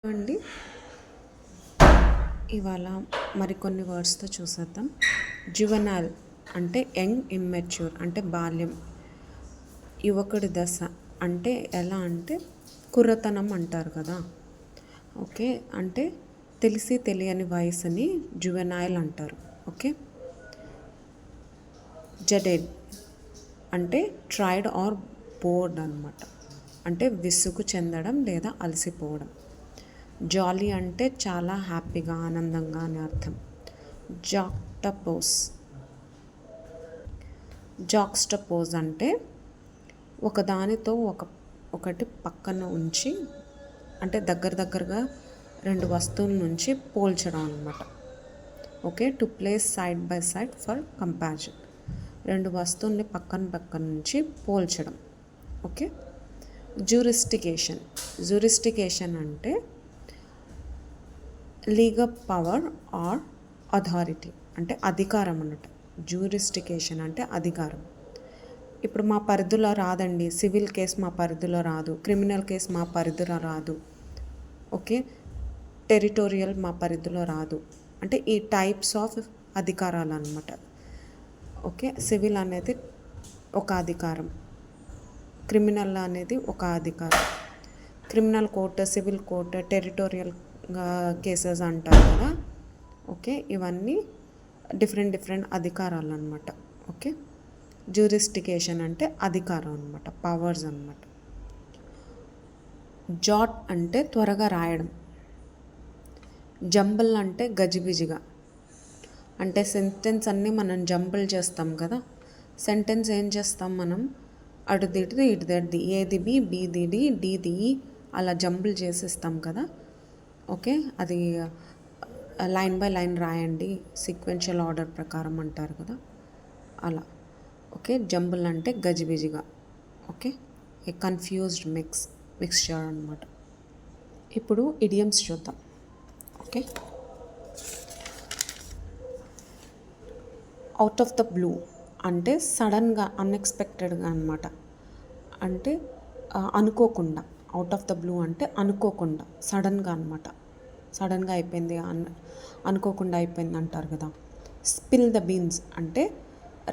అండి ఇవాళ మరికొన్ని వర్డ్స్తో చూసేద్దాం. జువెనైల్ అంటే యంగ్, ఇమ్మెచ్యూర్ అంటే బాల్యం, యువకుడి దశ అంటే ఎలా అంటే కుర్రతనం అంటారు కదా. ఓకే, అంటే తెలిసి తెలియని వయసుని జువెనైల్ అంటారు. ఓకే, జడెడ్ అంటే ట్రైడ్ ఆర్ బోర్డ్ అనమాట, అంటే విసుగు చెందడం లేదా అలసిపోవడం. జాలీ అంటే చాలా హ్యాపీగా, ఆనందంగా అని అర్థం. జాక్టపోజ్ జాక్స్టపోజ్ అంటే ఒకదానితో ఒకటి పక్కన ఉంచి, అంటే దగ్గరగా రెండు వస్తువుల నుంచి పోల్చడం అనమాట. Okay, to place side by side for comparison, రెండు వస్తువుల్ని పక్కన నుంచి పోల్చడం. ఓకే, జూరిస్టికేషన్ అంటే లీగల్ పవర్ ఆర్ అథారిటీ, అంటే అధికారం అన్నట్టు. జూరిస్టికేషన్ అంటే అధికారం. ఇప్పుడు మా పరిధిలో రాదండి, సివిల్ కేసు మా పరిధిలో రాదు, క్రిమినల్ కేసు మా పరిధిలో రాదు. ఓకే, టెరిటోరియల్ మా పరిధిలో రాదు, అంటే ఈ టైప్స్ ఆఫ్ అధికారాలు అన్నమాట. ఓకే, సివిల్ అనేది ఒక అధికారం, క్రిమినల్ అనేది ఒక అధికారం. Criminal court, civil court, territorial cases అంటారు కదా. ఓకే, ఇవన్నీ డిఫరెంట్ అధికారాలు అనమాట. ఓకే, జ్యూరిస్టికేషన్ అంటే అధికారం అనమాట, పవర్స్ అనమాట. జాట్ అంటే త్వరగా రాయడం. జంబుల్ అంటే గజిబిజిగా, అంటే సెంటెన్స్ అన్నీ మనం జంబుల్ చేస్తాం కదా. సెంటెన్స్ ఏం చేస్తాం మనం, అటుదిటిది ఇటుదిటిది, ఏది బి బీది డి డీది ఈ అలా జంబుల్ చేసేస్తాం కదా. ఓకే, అది లైన్ బై లైన్ రాయండి, సీక్వెన్షియల్ ఆర్డర్ ప్రకారం అంటారు కదా, అలా. ఓకే, జంబుల్ అంటే గజిబిజిగా. ఓకే, ఏ కన్ఫ్యూజ్డ్ మిక్స్చర్ అనమాట. ఇప్పుడు ఇడియమ్స్ చూద్దాం. Okay, out of the blue అంటే సడన్గా, అన్ఎక్స్పెక్టెడ్గా అనమాట, అంటే అనుకోకుండా. అవుట్ ఆఫ్ ద బ్లూ అంటే అనుకోకుండా, సడన్గా అనమాట. సడన్గా అయిపోయింది, అనుకోకుండా అయిపోయింది అంటారు కదా. స్పిల్ ద బీన్స్ అంటే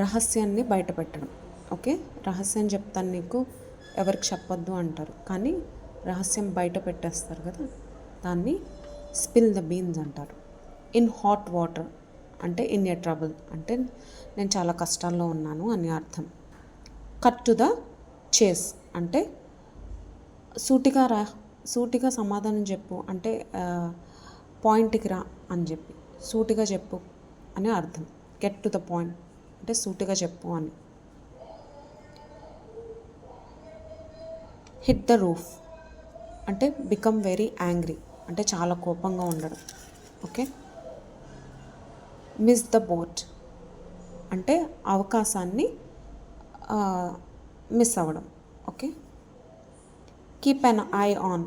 రహస్యాన్ని బయటపెట్టడం. ఓకే, రహస్యం చెప్తాను నీకు, ఎవరికి చెప్పొద్దు అంటారు, కానీ రహస్యం బయట పెట్టేస్తారు కదా, దాన్ని స్పిల్ ద బీన్స్ అంటారు. ఇన్ హాట్ వాటర్ అంటే ఇన్ ఎ ట్రబుల్, అంటే నేను చాలా కష్టాల్లో ఉన్నాను అని అర్థం. కట్ టు ద చేస్ అంటే సూటిగా సమాధానం చెప్పు, అంటే పాయింట్కి రా అని చెప్పి, సూటిగా చెప్పు అని అర్థం. గెట్ టు ద పాయింట్ అంటే సూటిగా చెప్పు అని. హిట్ ద రూఫ్ అంటే బికమ్ వెరీ యాంగ్రీ, అంటే చాలా కోపంగా ఉండడం. ఓకే, మిస్ ద బోట్ అంటే అవకాశాన్ని మిస్ అవ్వడం. Okay, keep an I on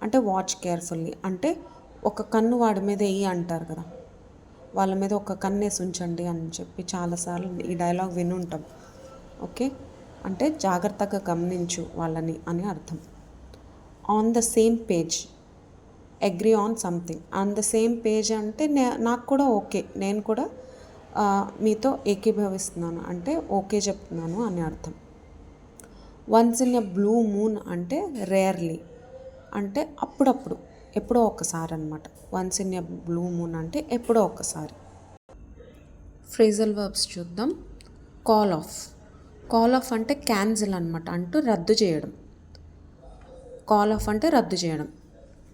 అంటే వాచ్ కేర్ఫుల్లీ, అంటే ఒక కన్ను వాడి మీద వేయి అంటారు కదా, వాళ్ళ మీద ఒక కన్నేసి ఉంచండి అని చెప్పి చాలాసార్లు ఈ డైలాగ్ వినుంటాం. ఓకే, అంటే జాగ్రత్తగా గమనించు వాళ్ళని అని అర్థం. On the same page, agree on something. On the same page అంటే నాకు కూడా ఓకే, నేను కూడా మీతో ఏకీభవిస్తున్నాను, అంటే ఓకే చెప్తున్నాను అని అర్థం. Once in a blue moon అంటే రేర్లీ, అంటే అప్పుడప్పుడు, ఎప్పుడో ఒకసారి అనమాట. Once in a blue moon అంటే ఎప్పుడో ఒకసారి. ఫ్రేజల్ వర్బ్స్ చూద్దాం. కాల్ ఆఫ్ అంటే క్యాన్సిల్ అనమాట, అంటూ రద్దు చేయడం. కాల్ ఆఫ్ అంటే రద్దు చేయడం.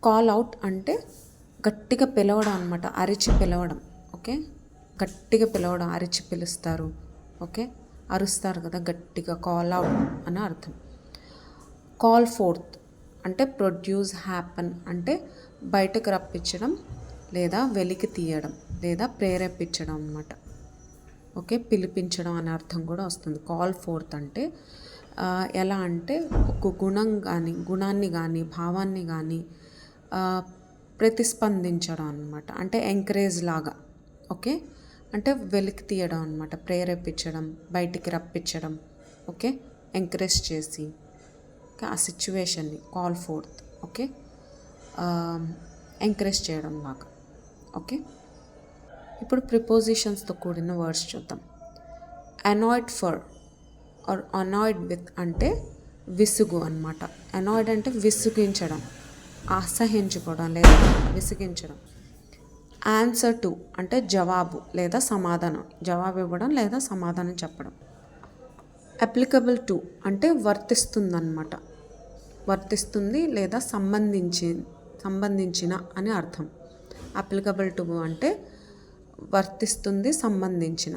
కాల్ అవుట్ అంటే గట్టిగా పిలవడం అనమాట, అరిచి పిలవడం. ఓకే, గట్టిగా పిలవడం, అరిచి పిలుస్తారు. ఓకే, అరుస్తారు కదా గట్టిగా, కాల్ అవుట్ అని అర్థం. కాల్ ఫోర్త్ అంటే ప్రొడ్యూస్ హ్యాపన్, అంటే బయటకు రప్పించడం లేదా వెలికి తీయడం లేదా ప్రేరేపించడం అన్నమాట. ఓకే, పిలిపించడం అనే అర్థం కూడా వస్తుంది. కాల్ ఫోర్త్ అంటే ఎలా అంటే ఒక గుణాన్ని కానీ భావాన్ని కానీ ప్రతిస్పందించడం అనమాట, అంటే ఎంకరేజ్ లాగా. ఓకే, అంటే వెలికి తీయడం అనమాట, ప్రేరేపించడం, బయటికి రప్పించడం. ఓకే, ఎంకరేజ్ చేసి ఆ సిచ్యువేషన్ని కాల్ ఫోర్త్. ఓకే, ఎంకరేజ్ చేయడం లాగా. ఓకే, ఇప్పుడు ప్రిపోజిషన్స్తో కూడిన వర్డ్స్ చూద్దాం. Annoyed for or annoyed with అంటే విసుగు అనమాట. అనాయిడ్ అంటే విసుగించడం, అసహించుకోవడం లేదా విసిగించడం. ఆన్సర్ టు అంటే జవాబు లేదా సమాధానం, జవాబు ఇవ్వడం లేదా సమాధానం చెప్పడం. అప్లికబుల్ టు అంటే వర్తిస్తుందన్నమాట, వర్తిస్తుంది లేదా సంబంధించిన అని అర్థం. అప్లికబుల్ టు అంటే వర్తిస్తుంది, సంబంధించిన.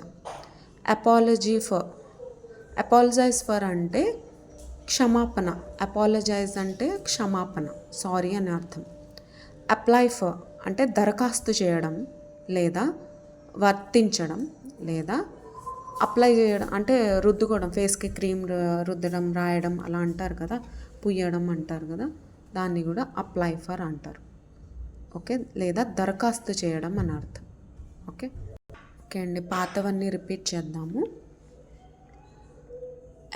అపాలజైజ్ ఫర్ అంటే క్షమాపణ, అపాలజైజ్ అంటే క్షమాపణ, సారీ అని అర్థం. అప్లై ఫర్ అంటే దరఖాస్తు చేయడం లేదా వర్తించడం లేదా అప్లై చేయడం అంటే రుద్దుకోవడం, ఫేస్కి క్రీమ్ రుద్దడం, రాయడం అలా అంటారు కదా, పుయ్యడం అంటారు కదా, దాన్ని కూడా అప్లై ఫర్ అంటారు. ఓకే, లేదా దరఖాస్తు చేయడం అని అర్థం. ఓకే ఓకే అండి, పాతవన్నీ రిపీట్ చేద్దాము.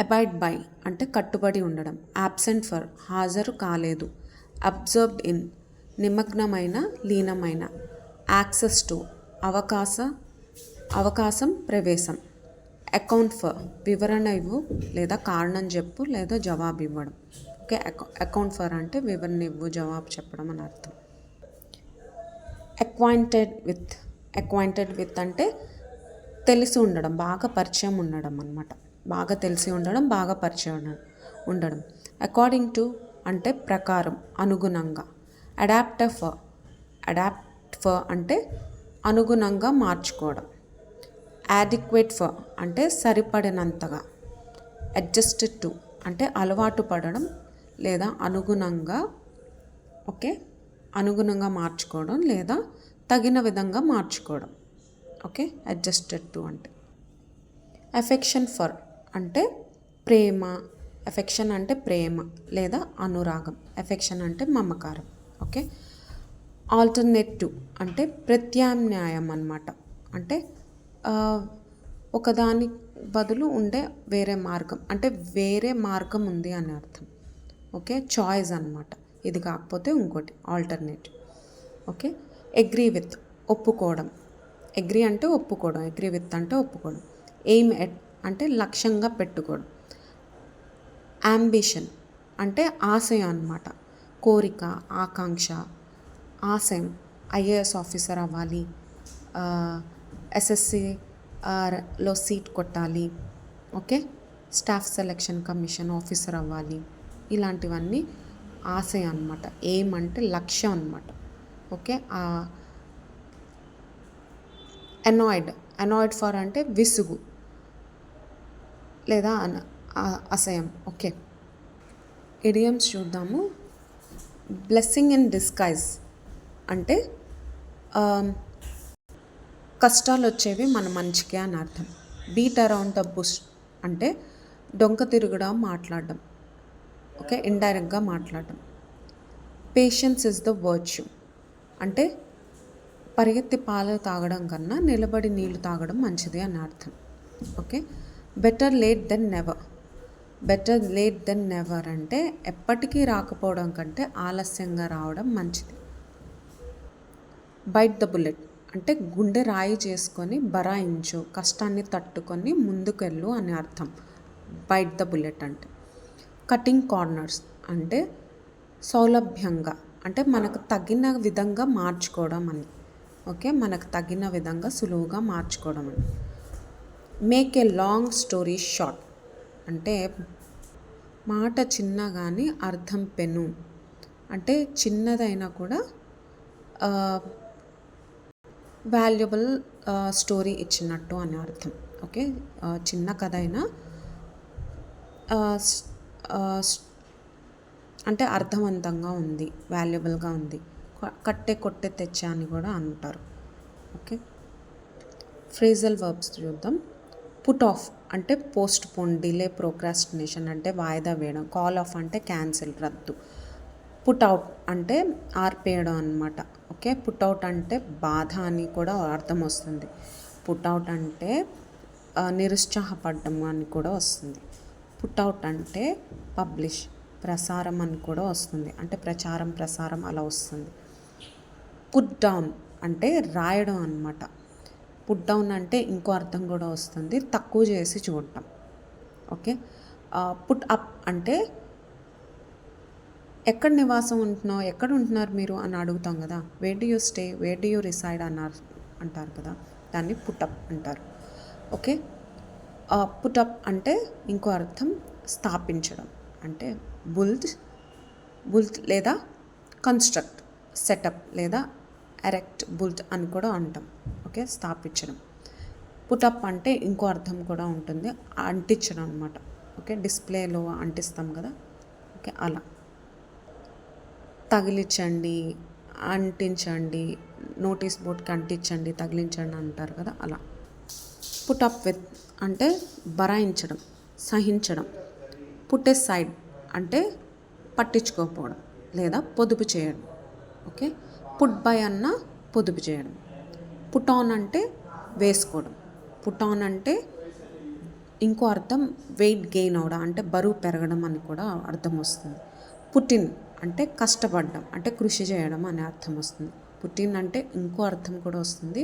అబైడ్ బై అంటే కట్టుబడి ఉండడం. యాబ్సెంట్ ఫర్ హాజరు కాలేదు. అబ్జర్వ్డ్ ఇన్ నిమగ్నమైన, లీనమైన. యాక్సెస్ టు అవకాశం, ప్రవేశం. అకౌంట్ ఫర్ వివరణ ఇవ్వు లేదా కారణం చెప్పు లేదా జవాబు ఇవ్వడం. ఓకే, అకౌంట్ ఫర్ అంటే వివరణ ఇవ్వు, జవాబు చెప్పడం అని అర్థం. అక్వైంటెడ్ విత్ అంటే తెలిసి ఉండడం, బాగా పరిచయం ఉండడం అన్నమాట. బాగా తెలిసి ఉండడం, బాగా పరిచయం ఉండడం. అకార్డింగ్ టు అంటే ప్రకారం, అనుగుణంగా. అడాప్ట్ ఫర్ అంటే అనుగుణంగా మార్చుకోవడం. యాడిక్వేట్ ఫర్ అంటే సరిపడినంతగా. అడ్జస్టెడ్ టు అంటే అలవాటు పడడం లేదా అనుగుణంగా. ఓకే, అనుగుణంగా మార్చుకోవడం లేదా తగిన విధంగా మార్చుకోవడం. ఓకే, అడ్జస్టెడ్ టు అంటే. అఫెక్షన్ ఫర్ అంటే ప్రేమ, అఫెక్షన్ అంటే ప్రేమ లేదా అనురాగం, అఫెక్షన్ అంటే మమకారం. ఓకే, ఆల్టర్నేటివ్ అంటే ప్రత్యామ్నాయం అన్నమాట. అంటే ఒకదాని బదులు ఉండే వేరే మార్గం, అంటే వేరే మార్గం ఉంది అని అర్థం. ఓకే, చాయిస్ అన్నమాట, ఇది కాకపోతే ఇంకోటి, ఆల్టర్నేటివ్. ఓకే, అగ్రీ విత్ ఒప్పుకోవడం, అగ్రీ అంటే ఒప్పుకోవడం, అగ్రీ విత్ అంటే ఒప్పుకోవడం. ఎయిమ్ ఎట్ అంటే లక్ష్యంగా పెట్టుకోవడం. అంబిషన్ అంటే ఆశయం అన్నమాట, కోరిక, ఆకాంక్ష, ఆశయం. ఐఏఎస్ ఆఫీసర్ అవ్వాలి, ఎస్ఎస్సిలో సీట్ కొట్టాలి. Okay, staff selection commission officer అవ్వాలి, ఇలాంటివన్నీ ఆశయం అన్నమాట. ఎయిమ్ అంటే లక్ష్యం అన్నమాట. ఓకే, అనాయిడ్ ఫర్ అంటే విసుగు లేదా అసహ్యం. ఓకే, ఇడియమ్స్ చూద్దాము. బ్లెస్సింగ్ ఇన్ డిస్గైజ్ అంటే కష్టాలు వచ్చేవి మన మంచికే అని అర్థం. బీట్ అరౌండ్ ద బుష్ అంటే డొంక తిరుగుడా మాట్లాడడం. ఓకే, ఇండైరెక్ట్గా మాట్లాడడం. పేషెన్స్ ఇస్ ద వర్చ్యూ అంటే పరిగెత్తి పాలు తాగడం కన్నా నిలబడి నీళ్లు తాగడం మంచిది అని అర్థం. Okay, better late than never అంటే ఎప్పటికీ రాకపోవడం కంటే ఆలస్యంగా రావడం మంచిది. బైట్ ద బుల్లెట్ అంటే గుండె రాయి చేసుకొని బరాయించు, కష్టాన్ని తట్టుకొని ముందుకెళ్ళు అని అర్థం. బైట్ ద బుల్లెట్ అంటే. కటింగ్ కార్నర్స్ అంటే సౌలభ్యంగా, అంటే మనకు తగిన విధంగా మార్చుకోవడం అని. ఓకే, మనకు తగిన విధంగా సులువుగా మార్చుకోవడం అని. Make a long story short అంటే మాట చిన్న కానీ అర్థం పెను, అంటే చిన్నదైనా కూడా వాల్యుబుల్ స్టోరీ ఇచ్చినట్టు అని అర్థం. ఓకే, చిన్న కథ అయినా అంటే అర్థవంతంగా ఉంది, వాల్యుబుల్గా ఉంది. కొట్టే తెచ్చా అని కూడా అంటారు. ఓకే, ఫ్రేజల్ వర్బ్స్ చూద్దాం. పుట్ ఆఫ్ అంటే పోస్ట్ పోన్, డిలే, ప్రోక్రాస్టినేషన్ అంటే వాయిదా వేయడం. కాల్ ఆఫ్ అంటే క్యాన్సిల్, రద్దు. పుట్ అవుట్ అంటే ఆర్పేయడం అన్నమాట. ఓకే, పుట్ అవుట్ అంటే బాధ అని కూడా అర్థం వస్తుంది. పుట్ అవుట్ అంటే నిరుత్సాహపడడం అని కూడా వస్తుంది. పుట్ అవుట్ అంటే పబ్లిష్, ప్రసారం అని కూడా వస్తుంది, అంటే ప్రచారం ప్రసారం అలా వస్తుంది. పుట్ డౌన్ అంటే రాయడం అనమాట. పుట్ డౌన్ అంటే ఇంకో అర్థం కూడా వస్తుంది, తక్కువ చేసి చూడటం. ఓకే. పుట్ అప్ అంటే ఎక్కడ నివాసం ఉంటున్నావు, ఎక్కడ ఉంటున్నారు మీరు అని అడుగుతాం కదా, wear do you stay, wear do you reside అంటారు కదా, దాన్ని పుటప్ అంటారు. ఓకే. పుటప్ అంటే ఇంకో అర్థం స్థాపించడం, అంటే బుల్ట్ లేదా కన్స్ట్రక్ట్, సెటప్ లేదా ఎరెక్ట్, బుల్ట్ అని కూడా అంటాం. ఓకే, స్థాపించడం. పుటప్ అంటే ఇంకో అర్థం కూడా ఉంటుంది, అంటించడం అనమాట. ఓకే, డిస్ప్లేలో అంటిస్తాం కదా, ఓకే అలా. తగిలించండి, అంటించండి, నోటీస్ బోర్డ్కి అంటించండి, తగిలించండి అంటారు కదా, అలా. పుటప్ విత్ అంటే బరాయించడం, సహించడం. పుట్ ఎ సైడ్ అంటే పట్టించుకోకపోవడం లేదా పొదుపు చేయడం. ఓకే. పుట్ బై అన్న పొదుపు చేయడం. పుట్ ఆన్ అంటే వేసుకోవడం. పుట్ ఆన్ అంటే ఇంకో అర్థం వెయిట్ గెయిన్ అవడం, అంటే బరువు పెరగడం అని కూడా అర్థం వస్తుంది. పుట్టిన్ అంటే కష్టపడడం, అంటే కృషి చేయడం అనే అర్థం వస్తుంది. పుట్టిన్ అంటే ఇంకో అర్థం కూడా వస్తుంది,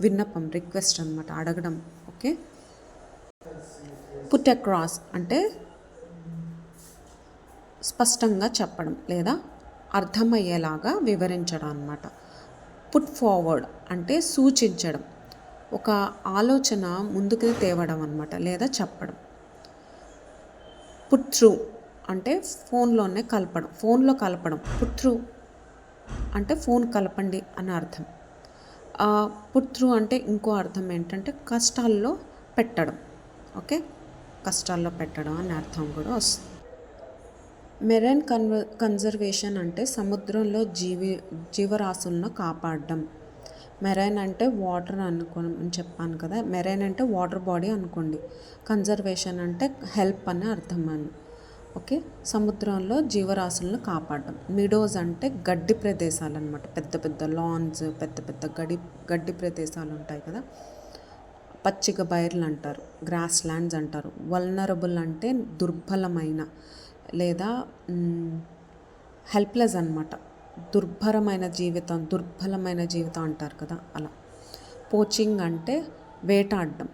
విన్నపం, రిక్వెస్ట్ అనమాట, అడగడం. ఓకే. పుట్ అక్రాస్ అంటే స్పష్టంగా చెప్పడం లేదా అర్థమయ్యేలాగా వివరించడం అనమాట. పుట్ ఫార్వర్డ్ అంటే సూచించడం, ఒక ఆలోచన ముందుకు తేవడం అనమాట, లేదా చెప్పడం. పుట్ త్రూ అంటే ఫోన్లో కలపడం. పుట్ త్రూ అంటే ఫోన్ కలపండి అని అర్థం. పుట్ త్రూ అంటే ఇంకో అర్థం ఏంటంటే కష్టాల్లో పెట్టడం. ఓకే, కష్టాల్లో పెట్టడం అనే అర్థం కూడా వస్తుంది. మెరైన్ కన్జర్వేషన్ అంటే సముద్రంలో జీవరాశులను కాపాడడం. మెరైన్ అంటే వాటర్ అని చెప్పాను కదా, మెరైన్ అంటే వాటర్ బాడీ అనుకోండి. కన్జర్వేషన్ అంటే హెల్ప్ అనే అర్థం అని. ఓకే, సముద్రంలో జీవరాశులను కాపాడడం. మిడోస్ అంటే గడ్డి ప్రదేశాలు అనమాట, పెద్ద పెద్ద లాన్స్, పెద్ద పెద్ద గడ్డి ప్రదేశాలు ఉంటాయి కదా, పచ్చిక బయర్లు అంటారు, గ్రాస్ ల్యాండ్స్ అంటారు. వల్నరబుల్ అంటే దుర్బలమైన లేదా హెల్ప్లెస్ అనమాట, దుర్బలమైన జీవితం అంటారు కదా, అలా. పోచింగ్ అంటే వేటాడడం,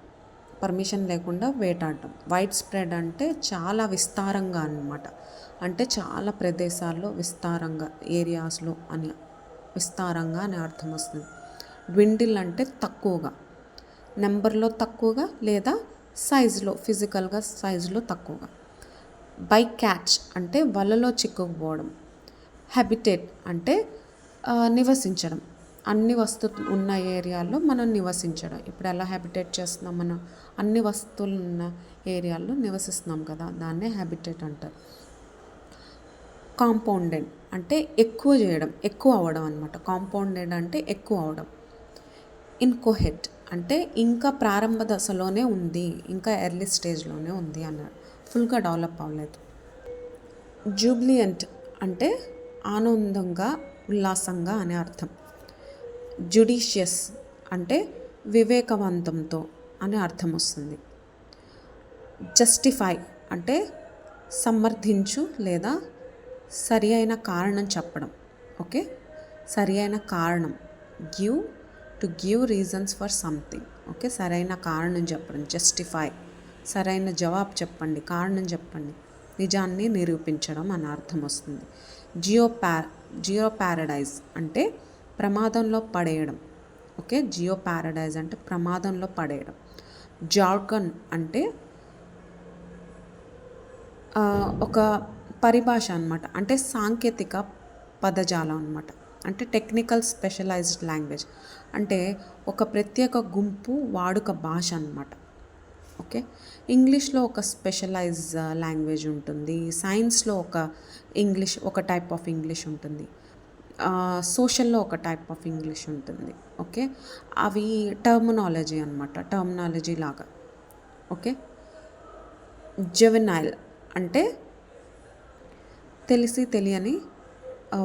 పర్మిషన్ లేకుండా వేటాడడం. వైడ్ స్ప్రెడ్ అంటే చాలా విస్తారంగా అన్నమాట, అంటే చాలా ప్రదేశాల్లో విస్తారంగా, ఏరియాస్లో అని విస్తారంగా అనే అర్థం వస్తుంది. డ్విండిల్ అంటే తక్కువగా, నెంబర్లో తక్కువగా లేదా ఫిజికల్గా సైజులో తక్కువగా. బై క్యాచ్ అంటే వలలో చిక్కుకుపోవడం. హ్యాబిటేట్ అంటే నివసించడం, అన్ని వస్తువులు ఉన్న ఏరియాల్లో మనం నివసించడం. ఇప్పుడు ఎలా హ్యాబిటేట్ చేస్తున్నాం, మనం అన్ని వస్తువులు ఉన్న ఏరియాల్లో నివసిస్తున్నాం కదా, దాన్నే హ్యాబిటేట్ అంటారు. కాంపౌండెడ్ అంటే ఎక్కువ చేయడం, ఎక్కువ అవ్వడం అనమాట. కాంపౌండెడ్ అంటే ఎక్కువ అవడం. ఇన్కోహెట్ అంటే ఇంకా ప్రారంభ దశలోనే ఉంది, ఇంకా ఎర్లీ స్టేజ్లోనే ఉంది అన్నాడు, ఫుల్గా డెవలప్ అవ్వలేదు. జూబ్లియంట్ అంటే ఆనందంగా, ఉల్లాసంగా అనే అర్థం. జుడిషియస్ అంటే వివేకవంతంతో అనే అర్థం వస్తుంది. జస్టిఫై అంటే సమర్థించు లేదా సరి అయిన కారణం చెప్పడం. ఓకే, సరి అయిన కారణం, give reasons for something. Okay, సరైన కారణం చెప్పడం. జస్టిఫై సరైన జవాబు చెప్పండి, కారణం చెప్పండి, నిజాన్ని నిరూపించడం అని అర్థం వస్తుంది. జియో ప్యారడైజ్ అంటే ప్రమాదంలో పడేయడం. ఓకే, జియో ప్యారడైజ్ అంటే ప్రమాదంలో పడేయడం. జార్గన్ అంటే ఒక పరిభాష అనమాట, అంటే సాంకేతిక పదజాలం అనమాట, అంటే టెక్నికల్ స్పెషలైజ్డ్ లాంగ్వేజ్, అంటే ఒక ప్రత్యేక గుంపు వాడుక భాష అనమాట. ఓకే, ఇంగ్లీష్లో ఒక స్పెషలైజ్ లాంగ్వేజ్ ఉంటుంది, సైన్స్లో ఒక టైప్ ఆఫ్ ఇంగ్లీష్ ఉంటుంది, సోషల్లో ఒక టైప్ ఆఫ్ ఇంగ్లీష్ ఉంటుంది. ఓకే, అవి టర్మినాలజీ అనమాట, టర్మినాలజీ లాగా. ఓకే, జెవెనైల్ అంటే తెలియని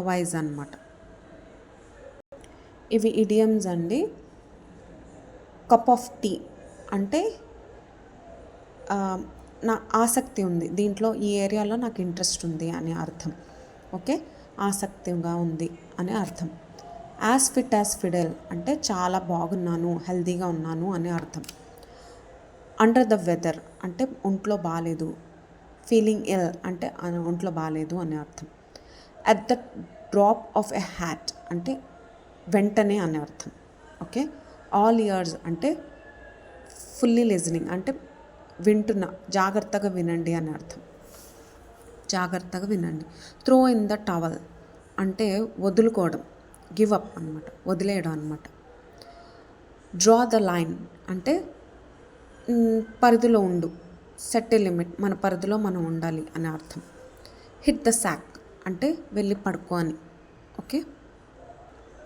వైజ్ అనమాట. ఇవి ఇడియమ్స్ అండి. కప్ ఆఫ్ టీ అంటే నా ఆసక్తి ఉంది దీంట్లో, ఈ ఏరియాలో నాకు ఇంట్రెస్ట్ ఉంది అనే అర్థం. ఓకే, ఆసక్తిగా ఉంది అనే అర్థం. యాజ్ ఫిట్ యాజ్ ఫిడెల్ అంటే చాలా బాగున్నాను, హెల్తీగా ఉన్నాను అనే అర్థం. అండర్ ద వెదర్ అంటే ఒంట్లో బాగాలేదు. ఫీలింగ్ ఇల్ అంటే ఒంట్లో బాగాలేదు అనే అర్థం. At the drop of a hat అంటే వెంటనే అనే అర్థం. ఓకే, ఆల్ ఇయర్స్ అంటే ఫుల్లీ లిజనింగ్ అంటే వింటున్న, జాగ్రత్తగా వినండి అని అర్థం. జాగ్రత్తగా వినండి. త్రో ఇన్ ద టవల్ అంటే వదులుకోవడం, గివ్ అప్ అనమాట, వదిలేయడం అనమాట. డ్రా ద లైన్ అంటే పరిధిలో ఉండు, సెట్ ఏ లిమిట్, మన పరిధిలో మనం ఉండాలి అని అర్థం. హిట్ ద సాక్ అంటే వెళ్ళి పడుకో అని. ఓకే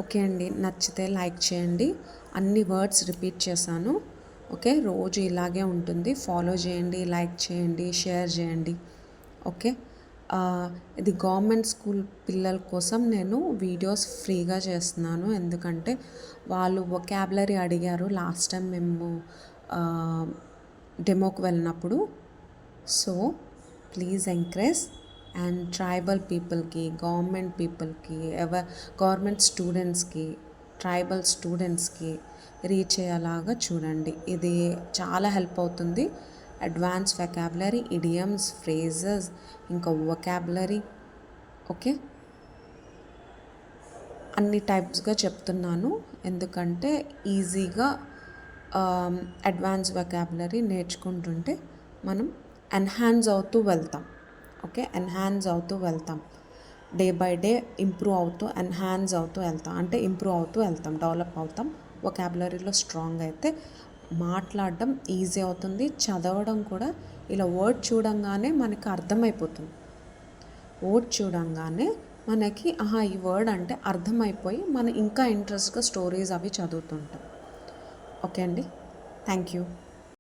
ఓకే అండి, నచ్చితే లైక్ చేయండి. అన్ని వర్డ్స్ రిపీట్ చేశాను. ఓకే, రోజు ఇలాగే ఉంటుంది. ఫాలో చేయండి, లైక్ చేయండి, షేర్ చేయండి. ఓకే, ఇది గవర్నమెంట్ స్కూల్ పిల్లల కోసం నేను వీడియోస్ ఫ్రీగా చేస్తున్నాను. ఎందుకంటే వాళ్ళు వొకాబులరీ అడిగారు లాస్ట్ టైం మేము డెమోకి వెళ్ళినప్పుడు. So please encourage. And tribal పీపుల్కి, గవర్నమెంట్ పీపుల్కి, గవర్నమెంట్ స్టూడెంట్స్కి, ట్రైబల్ స్టూడెంట్స్కి రీచ్ అయ్యేలాగా చూడండి. ఇది చాలా హెల్ప్ అవుతుంది. అడ్వాన్స్ వొకాబులరీ, ఇడియమ్స్, ఫ్రేజెస్, ఇంకా వొకాబులరీ. ఓకే, అన్ని టైప్స్గా చెప్తున్నాను ఎందుకంటే ఈజీగా అడ్వాన్స్ వొకాబులరీ నేర్చుకుంటుంటే మనం ఎన్హాన్స్ అవుతూ వెళ్తాం. ఓకే, ఎన్హాన్స్ అవుతూ వెళ్తాం, డే బై డే ఇంప్రూవ్ అవుతూ, ఎన్హాన్స్ అవుతూ వెళ్తాం. అంటే ఇంప్రూవ్ అవుతూ వెళ్తాం, డెవలప్ అవుతాం. వొకాబులరీలో స్ట్రాంగ్ అయితే మాట్లాడడం ఈజీ అవుతుంది, చదవడం కూడా. ఇలా వర్డ్ చూడంగానే మనకి అర్థమైపోతుంది. వర్డ్ చూడంగానే మనకి ఈ వర్డ్ అంటే అర్థమైపోయి మనం ఇంకా ఇంట్రెస్ట్గా స్టోరీస్ అవి చదువుతుంటాం. ఓకే అండి, థ్యాంక్ యూ.